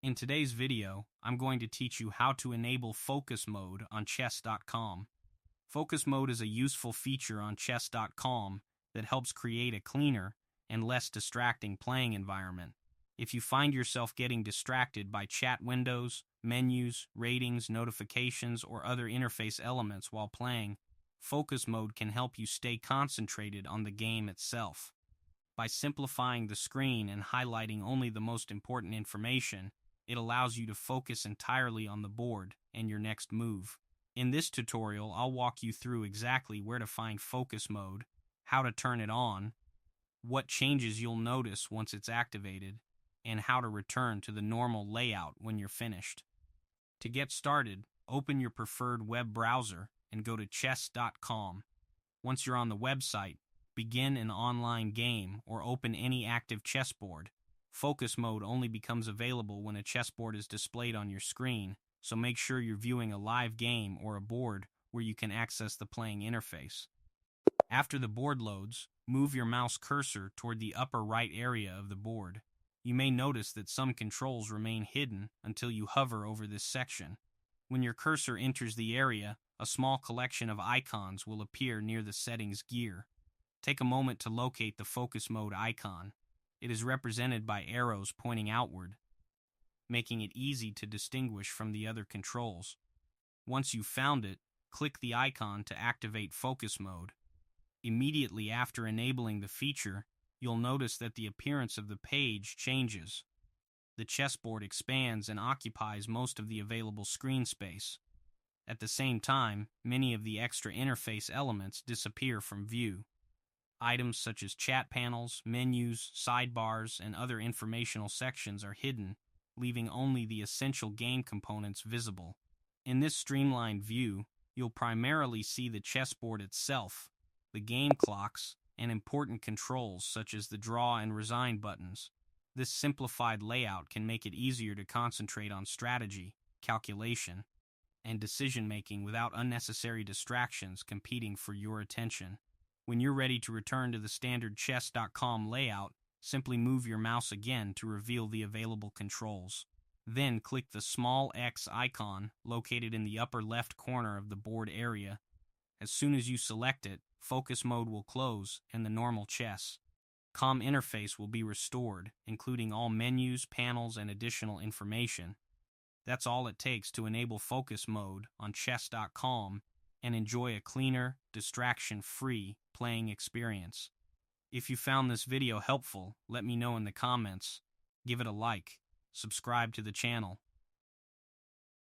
In today's video, I'm going to teach you how to enable focus mode on chess.com. Focus mode is a useful feature on chess.com that helps create a cleaner and less distracting playing environment. If you find yourself getting distracted by chat windows, menus, ratings, notifications, or other interface elements while playing, focus mode can help you stay concentrated on the game itself. By simplifying the screen and highlighting only the most important information, it allows you to focus entirely on the board and your next move. In this tutorial, I'll walk you through exactly where to find focus mode, how to turn it on, what changes you'll notice once it's activated, and how to return to the normal layout when you're finished. To get started, open your preferred web browser and go to chess.com. Once you're on the website, begin an online game or open any active chessboard. Focus mode only becomes available when a chessboard is displayed on your screen, so make sure you're viewing a live game or a board where you can access the playing interface. After the board loads, move your mouse cursor toward the upper right area of the board. You may notice that some controls remain hidden until you hover over this section. When your cursor enters the area, a small collection of icons will appear near the settings gear. Take a moment to locate the focus mode icon. It is represented by arrows pointing outward, making it easy to distinguish from the other controls. Once you've found it, click the icon to activate focus mode. Immediately after enabling the feature, you'll notice that the appearance of the page changes. The chessboard expands and occupies most of the available screen space. At the same time, many of the extra interface elements disappear from view. Items such as chat panels, menus, sidebars, and other informational sections are hidden, leaving only the essential game components visible. In this streamlined view, you'll primarily see the chessboard itself, the game clocks, and important controls such as the draw and resign buttons. This simplified layout can make it easier to concentrate on strategy, calculation, and decision-making without unnecessary distractions competing for your attention. When you're ready to return to the standard chess.com layout, simply move your mouse again to reveal the available controls. Then click the small X icon located in the upper left corner of the board area. As soon as you select it, focus mode will close and the normal chess.com interface will be restored, including all menus, panels, and additional information. That's all it takes to enable focus mode on chess.com and enjoy a cleaner, distraction-free playing experience. If you found this video helpful, let me know in the comments. Give it a like, subscribe to the channel,